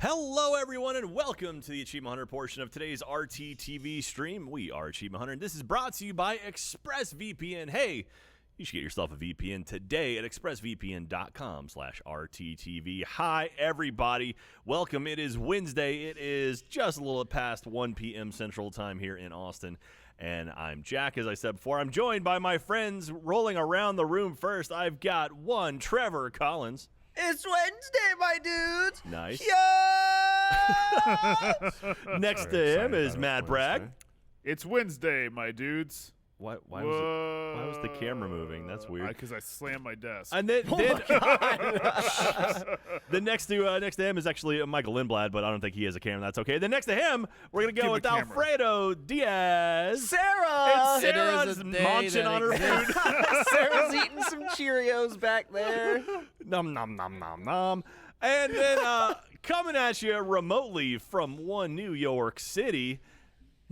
Hello, everyone, and welcome to the Achievement Hunter portion of today's RTTV stream. We are Achievement Hunter, and this is brought to you by ExpressVPN. Hey, you should get yourself a VPN today at expressvpn.com/RTTV. Hi, everybody. Welcome. It is Wednesday. It is just a little past 1 p.m. Central Time here in Austin, and I'm Jack, as I said before. I'm joined by my friends rolling around the room first. I've got one, Trevor Collins. It's Wednesday, my dudes. Nice. Yeah! Next to him is Matt Bragg. It's Wednesday, my dudes. Why was the camera moving? That's weird. Because I slammed my desk. And then the next to him is actually Michael Lindblad, but I don't think he has a camera. That's okay. Then next to him, we're gonna go with Alfredo Diaz. Sarah! It's Sarah just munching on her food. Sarah's eating some Cheerios back there. Nom nom nom nom nom. And then coming at you remotely from New York City.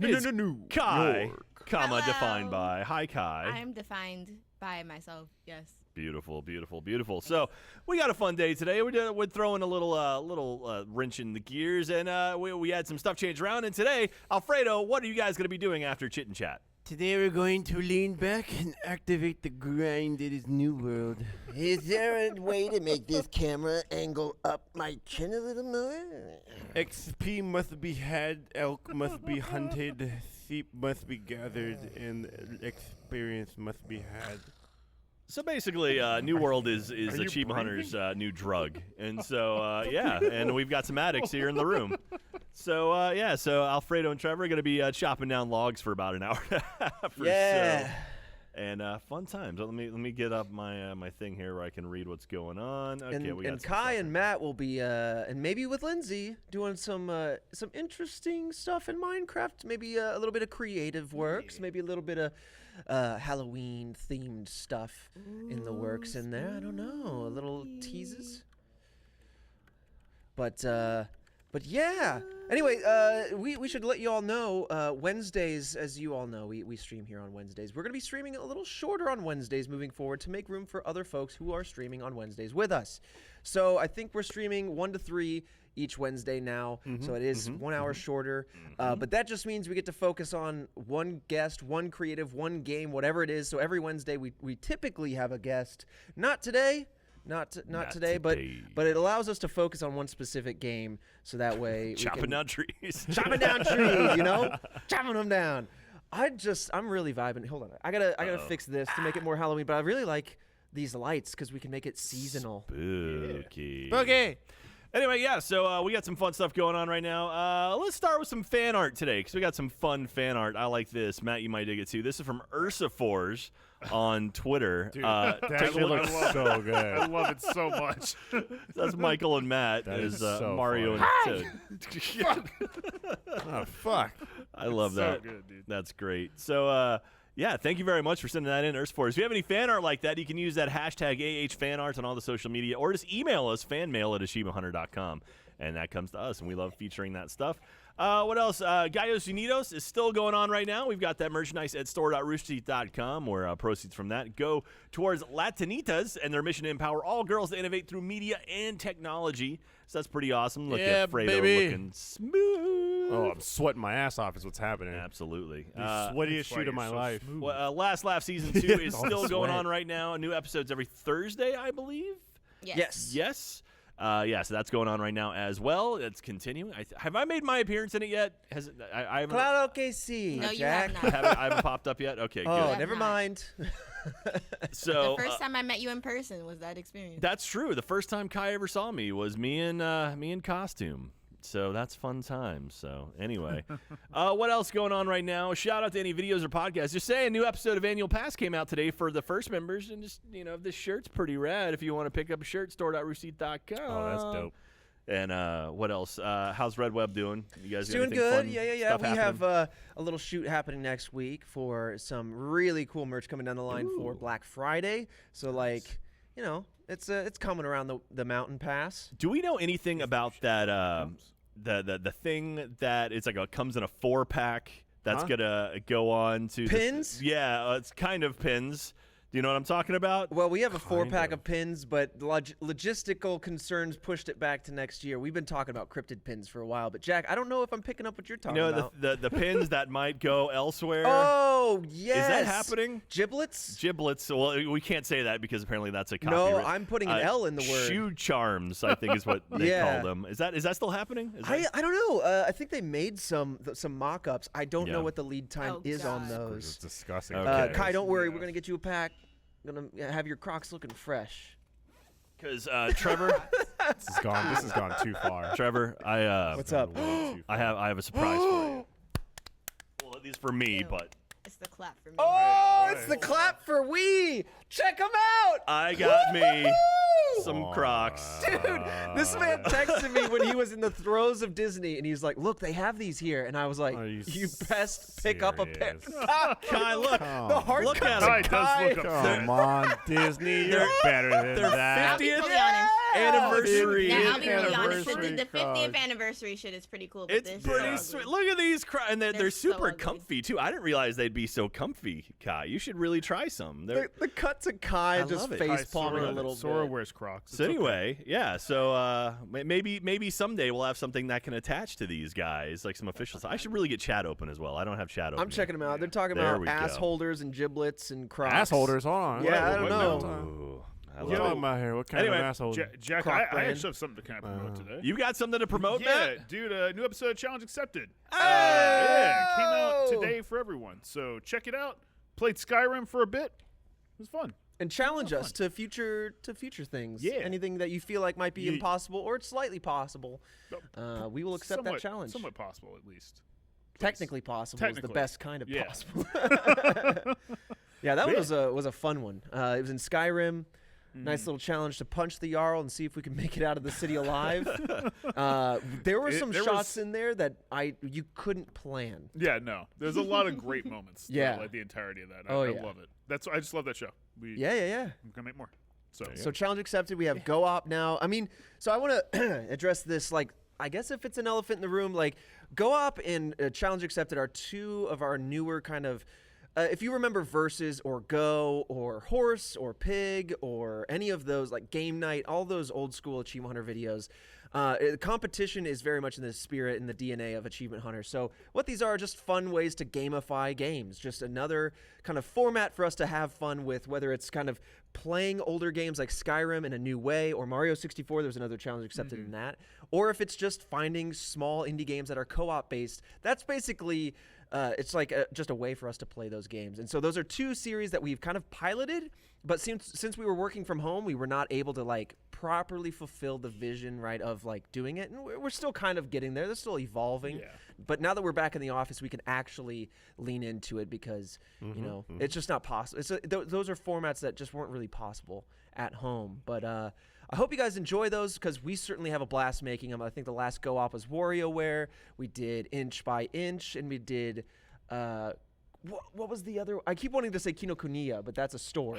Kai, Hello. defined by. Hi, Kai. I am defined by myself, yes. Beautiful, beautiful, beautiful. So we got a fun day today. We're throwing a little wrench in the gears, and we had some stuff change around. And today, Alfredo, what are you guys going to be doing after Chit and Chat? Today we're going to lean back and activate the grind that is New World. Is there a way to make this camera angle up my chin a little more? XP must be had, elk must be hunted, sheep must be gathered, and experience must be had. So basically, New World is you Achievement breathing? Hunter's new drug. And so, yeah, and we've got some addicts here in the room. So, so Alfredo and Trevor are going to be chopping down logs for about an hour and a half or so. And fun times. Let me get up my thing here where I can read what's going on. Okay, we got and some Kai stuff. and Matt will be, and maybe with Lindsay, doing some interesting stuff in Minecraft. Maybe a little bit of creative works. Maybe a little bit of Halloween-themed stuff in the works in there. I don't know. A little teases. But yeah. Anyway, we should let you all know, Wednesdays, as you all know, we stream here on Wednesdays. We're going to be streaming a little shorter on Wednesdays moving forward to make room for other folks who are streaming on Wednesdays with us. So I think we're streaming 1 to 3 each Wednesday now, so it is 1 hour shorter. But that just means we get to focus on one guest, one creative, one game, whatever it is. So every Wednesday we typically have a guest. Not today. Not today, but it allows us to focus on one specific game, so that way chopping down trees. chopping down trees, you know, chopping them down. I'm really vibing. Hold on, I gotta fix this to make it more Halloween, but I really like these lights because we can make it seasonal. Spooky. Okay. Anyway, yeah, so we got some fun stuff going on right now. Let's start with some fan art today, because we got some fun fan art. I like this. Matt, you might dig it too. This is from Ursafors on Twitter. Dude, That actually looks so good. I love it so much. That's Michael and Matt. That as is so Mario funny. and Toad. Oh, fuck. I love so that. good, dude. That's great. So, yeah, thank you very much for sending that in, Ursafors. If you have any fan art like that, you can use that hashtag AHFanArts on all the social media, or just email us, fanmail@achievementhunter.com, and that comes to us, and we love featuring that stuff. What else? Gallos Unidos is still going on right now. We've got that merchandise at store.roosterteeth.com, where proceeds from that go towards Latinitas and their mission to empower all girls to innovate through media and technology. So that's pretty awesome. Look Yeah, at Fredo baby. looking smooth. Oh, I'm sweating my ass off is what's happening. Absolutely. The sweatiest That's why shoot of you're my so life. smooth. Well, Last Laugh Season 2 is All still the going sweat. on right now. New episodes every Thursday, I believe. Yes. Yes. Yeah, so that's going on right now as well. It's continuing. Have I made my appearance in it yet? Has it, I haven't, Cloud OKC, No, you Jack. have not. I haven't popped up yet? Okay, Oh, good. never not. mind. So The first time I met you in person was that experience. that's true. The first time Kai ever saw me was me in costume. So that's fun times. So anyway, what else going on right now? Shout out to any videos or podcasts. Just saying, a new episode of Annual Pass came out today for the first members, and just this shirt's pretty rad. If you want to pick up a shirt, store.roosterteeth.com. Oh, that's dope. And what else? How's Red Web doing? You guys Doing anything good. fun Yeah. stuff We happening? have a little shoot happening next week for some really cool merch coming down the line for Black Friday. So it's coming around the mountain pass. Do we know anything about that? The thing that it's like comes in a 4-pack that's Huh? gonna go on to Pins? Yeah, it's kind of pins Do you know what I'm talking about? Well, we have a Kind 4-pack of. of pins, but logistical concerns pushed it back to next year. We've been talking about cryptid pins for a while, but Jack, I don't know if I'm picking up what you're talking about. The pins that might go elsewhere. Oh, yes. Is that happening? Giblets? Giblets. Well, we can't say that because apparently that's a No, copyright. I'm putting an L in the word. Shoe charms, I think, is what they Yeah. call them. Is that still happening? Is that- I don't know. I think they made some mock-ups. I don't Yeah. know what the lead time Oh, is on God. It's those. disgusting. Okay. Kai, don't worry. Yeah. We're going to get you a pack. Going to have your Crocs looking fresh. Because Trevor, This has gone too far. Trevor, What's up? I have a surprise for you. Well, at least for me, Ew. but It's the clap for me. Oh, it's the clap for Wii. Check them out. I got me some Crocs. Dude, this man texted me when he was in the throes of Disney, and he's like, "Look, they have these here," and I was like, Are you "You best pick up a pair." serious? Kai, look. The hard Look cut at to him. Kai does Kai. look upset. Come on, Disney, you're better than they're that. I'll be 50th fully honest. anniversary. Now, I'll be really honest. The Anniversary 50th Crocs. anniversary shit is pretty cool. But It's this pretty is sweet. ugly. Look at these Crocs, and they're They're so super ugly. comfy too. I didn't realize they'd be so comfy, Kai. You should really try some. They're The cut to Kai I just love it. face Kai, palming Sora- a little Sora bit. wears Crocs. So anyway, yeah. So maybe someday we'll have something that can attach to these guys, like some official stuff. I should really get chat open as well. I don't have chat open. I'm checking them out. They're talking There about we go. ass holders and giblets and Crocs. Ass holders, hold on. Yeah, I don't What know. time? Ooh, I What love talking it. about here? What kind Anyway, of ass holder? Jack, Croc I brand. actually have something to kind of promote today. You got something to promote, yeah, Matt? dude, a new episode of Challenge Accepted. Oh! Yeah, it came out today for everyone. So check it out. Played Skyrim for a bit. It was fun. And challenge us to future things. Yeah. Anything that you feel like might be Ye- impossible or it's slightly possible. We will accept that Somewhat- challenge. Somewhat possible, at least. Technically possible is the Technically. best kind of Yeah. possible. Yeah, that one was a fun one. It was in Skyrim. Nice little challenge to punch the Jarl and see if we can make it out of the city alive. There were some there shots was- in there that you couldn't plan. Yeah, no. There's a lot of great moments. Yeah. throughout, like the entirety of that. Oh, I yeah. love it. I just love that show. Yeah. I'm gonna make more. So So challenge accepted. We have Go Op now. I mean, so I want to address this. Like, I guess if it's an elephant in the room, like Go Op and challenge accepted are two of our newer kind of. If you remember Versus or Go or Horse or Pig or any of those, like Game Night, all those old school Achievement Hunter videos, the competition is very much in the spirit and the DNA of Achievement Hunter. So what these are just fun ways to gamify games, just another kind of format for us to have fun with, whether it's kind of playing older games like Skyrim in a new way or Mario 64, there's another challenge accepted in that, or if it's just finding small indie games that are co-op based. That's basically it's like just a way for us to play those games. And so those are two series that we've kind of piloted, but since we were working from home, we were not able to like properly fulfill the vision, right, of like doing it. And we're still kind of getting there. They're still evolving. Yeah. But now that we're back in the office, we can actually lean into it because, you know, it's just not possible. Those are formats that just weren't really possible at home. But I hope you guys enjoy those because we certainly have a blast making them. I think the last Go Op was WarioWare. We did Inch by Inch, and we did what was the other? I keep wanting to say Kinokuniya, but that's a store.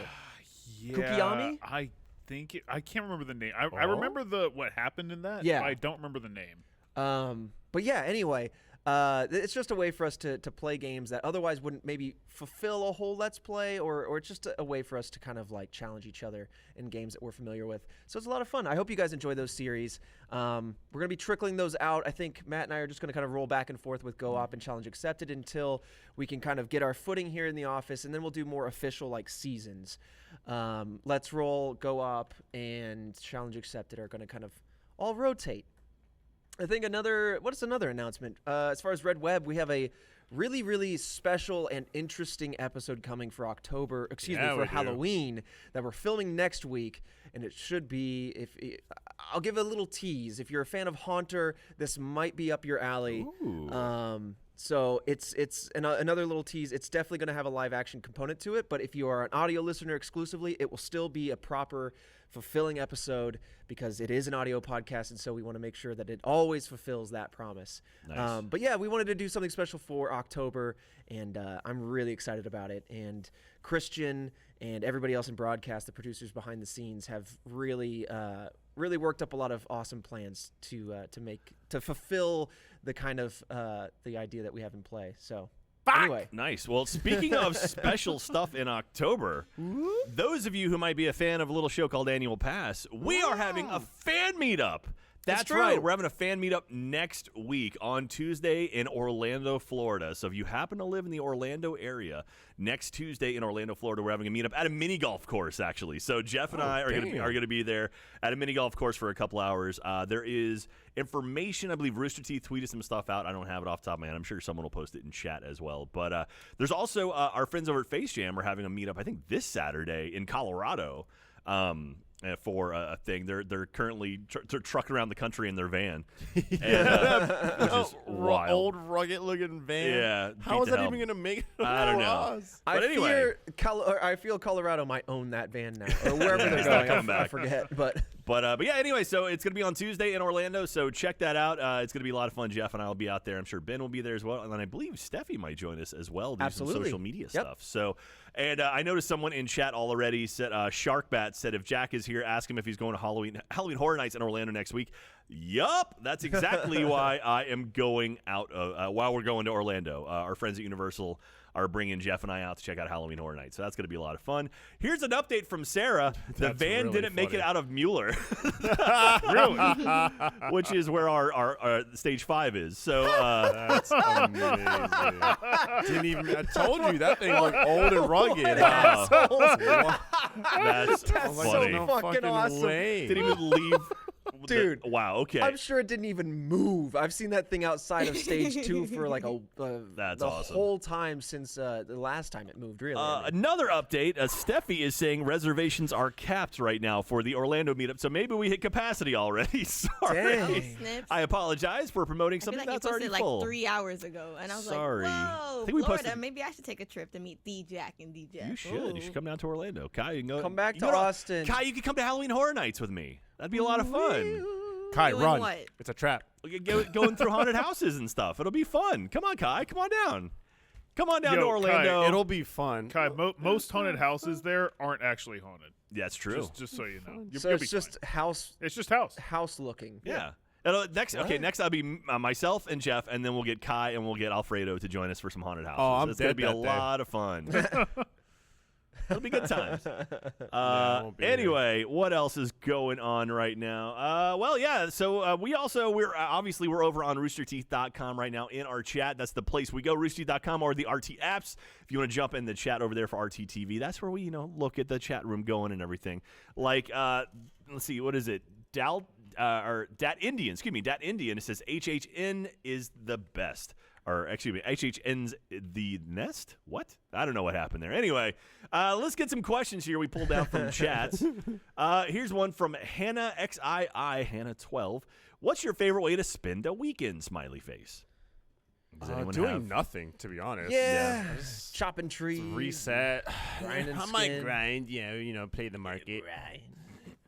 yeah, Kukiyami? I think I can't remember the name. I remember what happened in that. Yeah. but I don't remember the name. But yeah, anyway, it's just a way for us to play games that otherwise wouldn't maybe fulfill a whole Let's Play, or it's just a way for us to kind of like challenge each other in games that we're familiar with. So it's a lot of fun. I hope you guys enjoy those series. We're going to be trickling those out. I think Matt and I are just going to kind of roll back and forth with Go Op and Challenge Accepted until we can kind of get our footing here in the office, and then we'll do more official like seasons. Let's Roll, Go Op, and Challenge Accepted are going to kind of all rotate. I think what is another announcement? As far as Red Web, we have a really, really special and interesting episode coming for October, we for do. Halloween, that we're filming next week. And it should be, I'll give a little tease. If you're a fan of Haunter, this might be up your alley. So it's another little tease. It's definitely going to have a live action component to it. But if you are an audio listener exclusively, it will still be a proper, fulfilling episode because it is an audio podcast, and so we want to make sure that it always fulfills that promise. Nice. But yeah, we wanted to do something special for October, and I'm really excited about it. And Christian and everybody else in broadcast, the producers behind the scenes, have really worked up a lot of awesome plans to fulfill the kind of the idea that we have in play. So Anyway, Nice. Well, speaking of special stuff in October, those of you who might be a fan of a little show called Annual Pass, we are having a fan meetup. That's true. right. We're having a fan meetup next week on Tuesday in Orlando, Florida. So if you happen to live in the Orlando area, next Tuesday in Orlando, Florida, we're having a meetup at a mini golf course, actually. So Jeff and I are going to be there at a mini golf course for a couple hours. There is information. I believe Rooster Teeth tweeted some stuff out. I don't have it off the top of my head. I'm sure someone will post it in chat as well. But there's also our friends over at Face Jam are having a meetup, I think, this Saturday in Colorado. For a thing. They're currently they're trucking around the country in their van, and, which is wild. Old rugged looking van. Yeah, How beat is the that hell. even gonna make? I don't know. us? But anyway. I feel Colorado might own that van now, or wherever Yeah, they're it's not going. coming I back. forget, but But yeah, anyway, so it's going to be on Tuesday in Orlando, so check that out. It's going to be a lot of fun. Jeff and I will be out there. I'm sure Ben will be there as well. And then I believe Steffi might join us as well, do Absolutely. some social media Yep. stuff. So, and I noticed someone in chat already said, Sharkbat said, if Jack is here, ask him if he's going to Halloween Horror Nights in Orlando next week. Yup, that's exactly why I am going out, while we're going to Orlando. Our friends at Universal are bringing Jeff and I out to check out Halloween Horror Nights. So that's going to be a lot of fun. Here's an update from Sarah. The That's van really didn't make it funny. out of Mueller. Really? Which is where our stage 5 is. So That's amazing. Didn't even. I told you that thing looked old and rugged. that's That's so funny. no fucking awesome. way. Didn't even leave. Dude. Wow. Okay. I'm sure it didn't even move. I've seen that thing outside of stage 2 for like That's the awesome. whole time since the last time it moved. Really. Another update. Steffi is saying reservations are capped right now for the Orlando meetup, so maybe we hit capacity already. Sorry. Dang. Snips. I apologize for promoting I feel something like you that's posted already like full. 3 hours ago, and I was Sorry. like, I "Whoa, think we Florida! posted- Maybe I should take a trip to meet D Jack and DJ." You should. You should come down to Orlando. Kai, you can go. Come back you to go Austin. Kai, you can come to Halloween Horror Nights with me. That'd be a lot of fun. Kai, Doing run! what? It's a trap. Going through haunted houses and stuff. It'll be fun. Come on, Kai. Come on down. Come on down Yo, to Kai, Orlando. It'll be fun. Kai, most haunted houses there aren't actually haunted. Yeah, it's true. Just so you know. So You'll it's be just house fine. It's just house. looking. Yeah. Next I'll be myself and Jeff, and then we'll get Kai and we'll get Alfredo to join us for some haunted houses. Oh, I'm It's gonna dead be a that day. lot of fun. It'll be good times. I won't be here. Anyway, what else is going on right now? So we're over on roosterteeth.com right now in our chat. That's the place we go, roosterteeth.com or the RT apps. If you want to jump in the chat over there for RTTV, that's where we look at the chat room going and everything. Like let's see, what is it? Dat Indian. Excuse me, Dat Indian. It says HHN is the best. Or excuse me, HHN's the nest? What? I don't know what happened there. Anyway, let's get some questions here we pulled down from chats. Here's one from Hannah XII, Hannah12. What's your favorite way to spend a weekend, smiley face? Does anyone Doing have? nothing, to be honest. Yeah. Chopping trees. Reset. Grinding I might skin. grind. Play the market.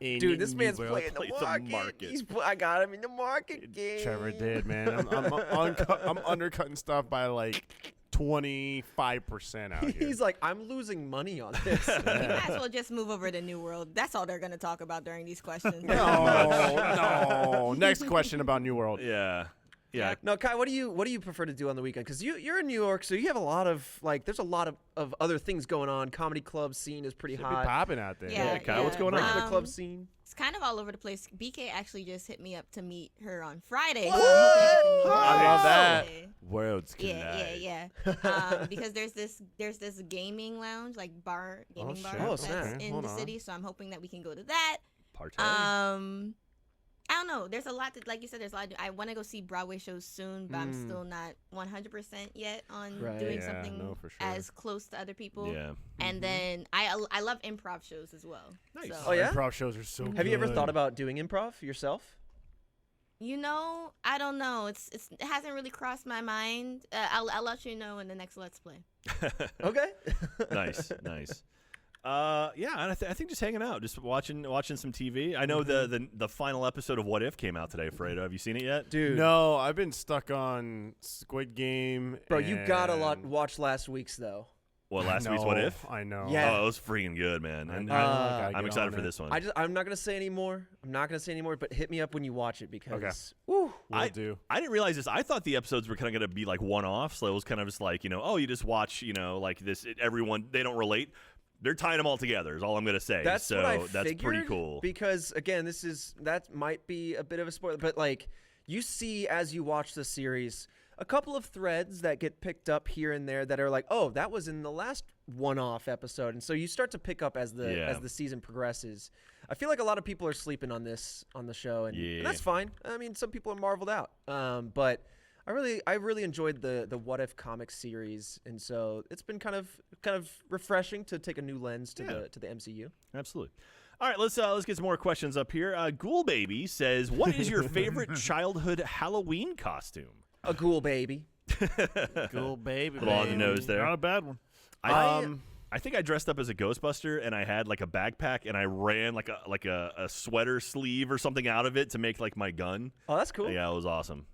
Dude, this man's playing Play the market. I got him in the market game. Trevor did, man. I'm undercutting stuff by like 25% out here. He's like, I'm losing money on this. You might as well just move over to New World. That's all they're going to talk about during these questions. no. Next question about New World. Yeah. Yeah. No, Kai, what do you prefer to do on the weekend? Because you're in New York, so you have a lot of there's a lot of other things going on. Comedy club scene is pretty Should be hot. popping out there. Yeah, Kai, what's going on? Regular club scene. It's kind of all over the place. BK actually just hit me up to meet her on Friday. What? So I'm hoping I can meet her I love on that. Friday. Worlds collide. Yeah. Because there's this gaming lounge, like gaming bar shit. Oh, that's snap. in Hold the on. city. So I'm hoping that we can go to that. Partay. I don't know. There's a lot that, like you said, there's a lot to do. I want to go see Broadway shows soon, but I'm still not 100% yet on Right. doing Yeah, something no, for sure. as close to other people. Yeah. And then I love improv shows as well. Nice. So, Oh, yeah? Improv shows are so good. Have you ever thought about doing improv yourself? I don't know. It hasn't really crossed my mind. I'll let you know in the next Let's Play. Okay. Nice. Yeah, and I think just hanging out, just watching some TV. I know the final episode of What If came out today, Fredo. Have you seen it yet? Dude. No, I've been stuck on Squid Game. Bro, you gotta and- watch last week's though. What, last week's What If? I know. Yeah. Oh, it was freaking good, man. And I'm excited for this one. I'm not gonna say anymore. But hit me up when you watch it because. Okay. Woo. Will do. I didn't realize this. I thought the episodes were kind of going to be like one-offs. So it was kind of just like, you just watch, like this. Everyone, they don't relate. They're tying them all together is all I'm going to say. That's so what I that's figured, pretty cool. Because again, that might be a bit of a spoiler, but like you see as you watch the series, a couple of threads that get picked up here and there that are like, oh, that was in the last one-off episode, and so you start to pick up as the season progresses. I feel like a lot of people are sleeping on the show, and that's fine. I mean, some people are marveled out, but I really enjoyed the What If comic series, and so it's been kind of refreshing to take a new lens to the MCU. Absolutely. All right, let's get some more questions up here. Ghoul Baby says, "What is your favorite childhood Halloween costume?" A ghoul baby. Cool baby. A little on the nose there. Not a bad one. I think I dressed up as a Ghostbuster, and I had like a backpack, and I ran like a sweater sleeve or something out of it to make like my gun. Oh, that's cool. Yeah, it was awesome.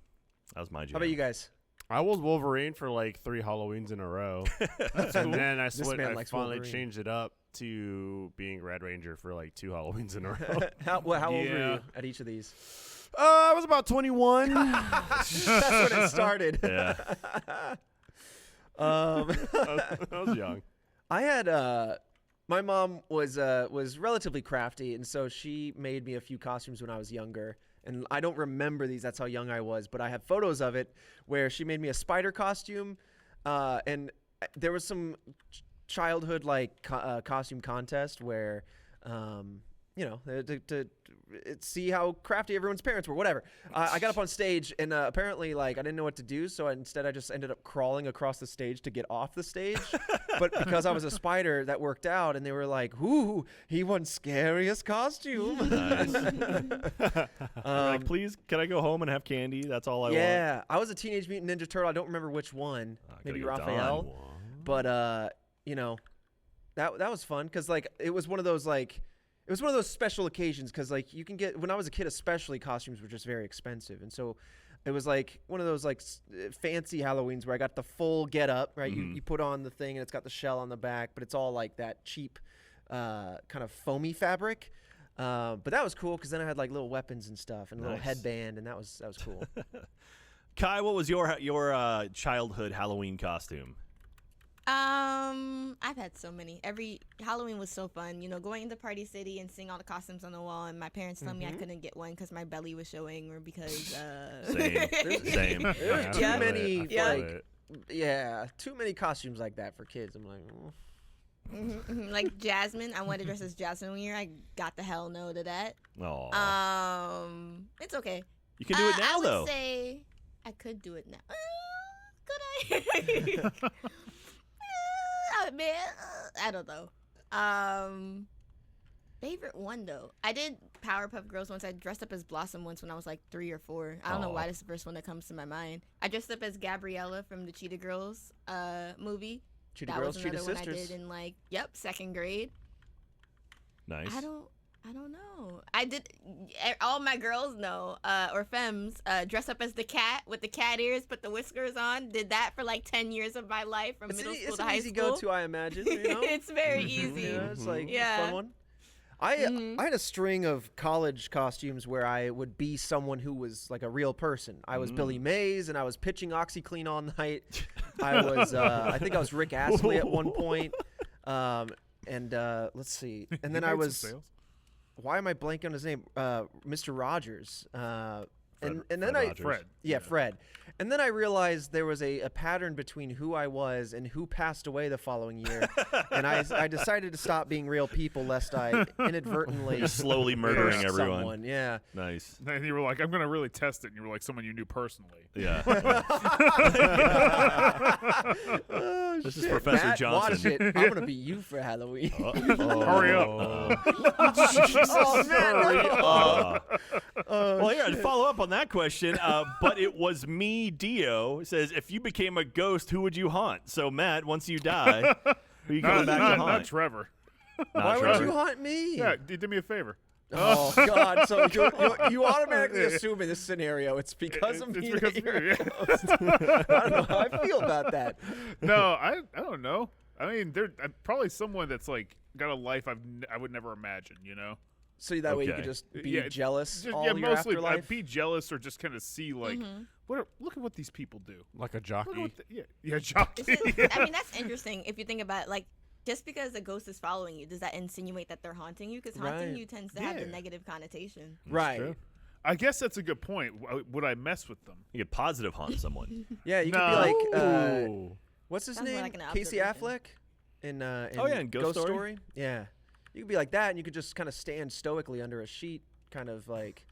That was my jam. How about you guys? I was Wolverine for like 3 Halloweens in a row. And then I finally Wolverine. changed it up to being Red Ranger for like 2 Halloweens in a row. How old were you at each of these? I was about 21. That's when it started. Yeah. I was young. I had my mom was relatively crafty, and so she made me a few costumes when I was younger. And I don't remember these. That's how young I was. But I have photos of it where she made me a spider costume, and there was some childhood costume contest where, to see how crafty everyone's parents were. Whatever. I got up on stage, and apparently, I didn't know what to do, so instead I just ended up crawling across the stage to get off the stage. But because I was a spider, that worked out, and they were like, "Ooh, he won scariest costume." Nice. Like, please, can I go home and have candy? That's all I want. Yeah, I was a Teenage Mutant Ninja Turtle. I don't remember which one. Maybe Raphael. But that was fun because it was one of those it was one of those special occasions because you can get, when I was a kid especially, costumes were just very expensive, and so it was one of those fancy Halloweens where I got the full get up, right? Mm-hmm. You put on the thing and it's got the shell on the back, but it's all that cheap kind of foamy fabric. But that was cool because then I had little weapons and stuff and a little headband, and that was cool. Kai, what was your childhood Halloween costume? I've had so many. Every Halloween was so fun. Going into Party City and seeing all the costumes on the wall, and my parents telling me I couldn't get one because my belly was showing or because Same. There's too Yeah. many Yeah. too many costumes like that for kids. I'm like, oh. Like Jasmine. I wanted to dress as Jasmine one year. I got the hell no to that. Aw. It's okay. You can do it now, I would though. say I could do it now. Could I? Man, I don't know. Favorite one though. I did Powerpuff Girls once. I dressed up as Blossom once when I was 3 or 4. I don't know why that's the first one that comes to my mind. I dressed up as Gabriella from the Cheetah Girls movie. Cheetah That Girls, was another Cheetah one Sisters. I did in 2nd grade. Nice. I don't know. I did. All my girls know, or femmes, dress up as the cat with the cat ears, put the whiskers on. Did that for 10 years of my life, from middle school to high It's an easy school. go-to, I imagine. You know? It's very easy. Yeah, it's a Yeah. fun one. I had a string of college costumes where I would be someone who was a real person. I was Billy Mays, and I was pitching OxyClean all night. I was, I think I was Rick Astley at one point. Let's see. And then I was. Why am I blanking on his name? Mr. Rogers. And then Fred. Yeah, Fred. And then I realized there was a pattern between who I was and who passed away the following year. And I decided to stop being real people lest I inadvertently You're slowly murdering cursed everyone. someone. Yeah. Nice. And you were like, I'm going to really test it. And you were like someone you knew personally. Yeah. Oh, This is shit. Professor Matt, Johnson. Watch it. I'm going to be you for Halloween. Hurry up. Oh, man. No. Well, here, to follow up on that question, but it was me, Dio, says, if you became a ghost, who would you haunt? So, Matt, once you die, who you coming back to haunt? Not Trevor. Not Why would Trevor. you haunt me? Yeah, you did me a favor. Oh, God. So you automatically assume in this scenario it's because of me. It's because that of you're me, a ghost. I don't know how I feel about that. No, I don't know. I mean, they're probably someone that's like got a life I would never imagine. You know. So that way you Okay. could just be jealous all yeah, your mostly afterlife? be jealous or just kind of see like, look at what these people do. Like a Look at jockey. what yeah, jockey. I mean, that's interesting if you think about it. Like, just because a ghost is following you, does that insinuate that they're haunting you? Because haunting Right. you tends to have the Yeah. negative connotation. Right. true. I guess that's a good point. Would I mess with them? You could positive haunt someone. Yeah, you could No. be like, Ooh. what's his Sounds more name? like an Casey observation. Affleck in in Ghost Story? Yeah, you could be like that, and you could just kind of stand stoically under a sheet, kind of like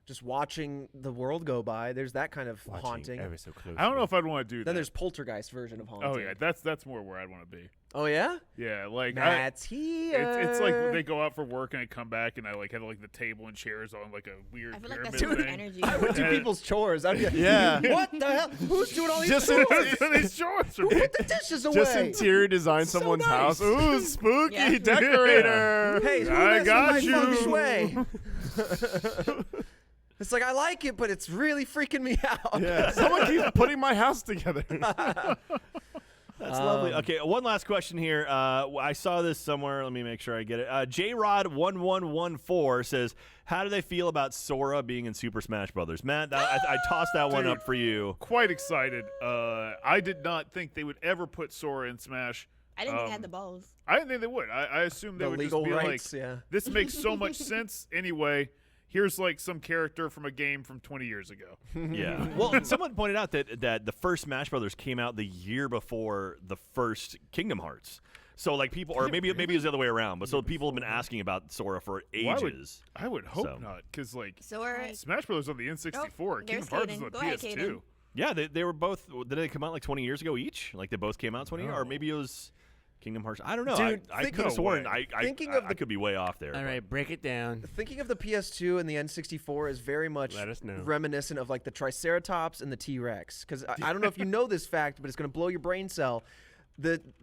just watching the world go by. There's that kind of Watching haunting. ever so closely. I don't know if I'd want to do that. Then there's Poltergeist version of haunting. Oh yeah, that's more where I'd want to be. Oh yeah. Yeah, like Matt's here. it's like they go out for work and I come back and I like have like the table and chairs on like a weird I feel like pyramid that's too much thing. energy. I would do And- people's chores. I'd be like, Yeah. what the hell? Who's doing all these Just chores? These shorts for Who me. put the dishes away? Just interior design So someone's nice. house. Ooh, spooky Yeah. decorator. Hey, who I messed got with you. my feng shui? It's like I like it, but it's really freaking me out. Yeah, someone keeps putting my house together. That's lovely. Okay, one last question here. I saw this somewhere. Let me make sure I get it. JRod1114 says, how do they feel about Sora being in Super Smash Brothers? Matt, I tossed that one Dude. up for you. Quite excited. I did not think they would ever put Sora in Smash. I didn't think I had the balls. I didn't think they would. I assumed they The would legal just be rights, like, yeah. this makes so much sense anyway. Here's like some character from a game from 20 years ago. Yeah. Well, someone pointed out that the first Smash Brothers came out the year before the first Kingdom Hearts. So like people, or maybe it was the other way around. But so people have been asking about Sora for ages. I would hope So. not, because like Sora. Smash Brothers on the N64, Oh, Kingdom there's Hearts is Caden. on Go ahead, PS2. Caden. Yeah, they were both. Did they come out like 20 years ago each? Like they both came out 20 years, or maybe it was Kingdom Hearts. I don't know. Dude, I think- could have No sworn. way. Thinking I of the- could be way off there. All but- right, break it down. Thinking of the PS2 and the N64 is very much Let us know. reminiscent of like the Triceratops and the T-Rex. Because I don't know if you know this fact, but it's going to blow your brain cell.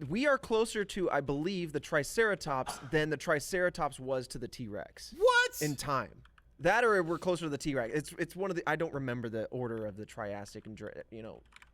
We are closer to, I believe, the Triceratops than the Triceratops was to the T-Rex. What? In time. That or we're closer to the T-Rex. It's one of the, I don't remember the order of the Triassic and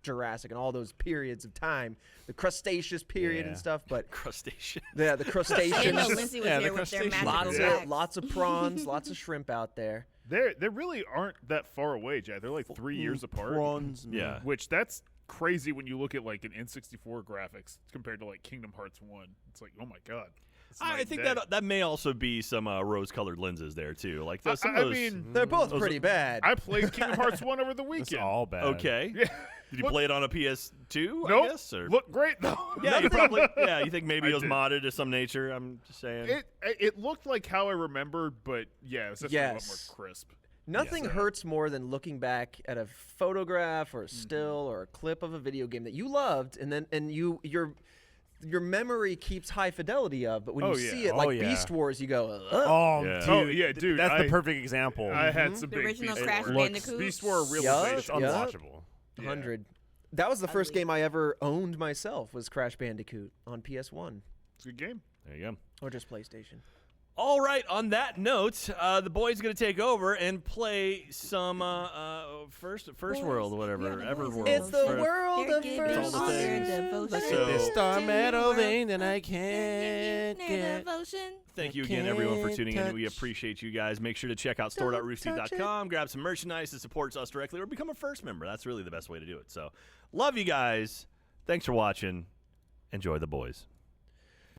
Jurassic and all those periods of time, the Cretaceous period and Yeah. stuff, but Crustacean. yeah, the I didn't know crustaceans, Lindsay was Yeah, the here with their crustaceans. magical lots facts. of lots of prawns, lots of shrimp out there. They really aren't that far away, Jack. They're like 3 years apart. Prawns. Yeah. Which that's crazy when you look at like an N64 graphics compared to like Kingdom Hearts 1. It's like, oh my god. It's night I and think day. that may also be some rose-colored lenses there too. Like some I of those. mean, They're both Those pretty bad. I played Kingdom Hearts 1 over the It's weekend. all bad. okay. Yeah. Did you Look- play it on a PS2? I Nope. guess. Or? Looked great though. Yeah, you probably. Yeah, you think maybe I it was did. modded to some nature? I'm just saying. It looked like how I remembered, but yeah, it was definitely a lot Yes. more crisp. Nothing Yes. hurts more than looking back at a photograph or a still or a clip of a video game that you loved, and your memory keeps high fidelity of, but when Oh, you yeah. see it Oh, like yeah. Beast Wars, you go, Oh, Yeah. dude. Oh, yeah, dude, That's I- the perfect example. I had some The big original Beast Crash War. Bandicoot. Beast War it's realization. Yeah. unwatchable. 100. That was the first game I ever owned myself, was Crash Bandicoot on PS1 It's a good game. There you go. or just PlayStation. All right. On that note, the boy's gonna take over and play some first world, whatever, Everworld. It's the First- world They're of giving first all the their things. devotion. Look at this Star to metal world. vein that I can't Their get. devotion. Thank I you again, everyone, for can't tuning in. We touch. appreciate you guys. Make sure to check out store.roosterteeth.com, grab some merchandise that supports us directly, or become a first member. That's really the best way to do it. So, love you guys. Thanks for watching. Enjoy the boys.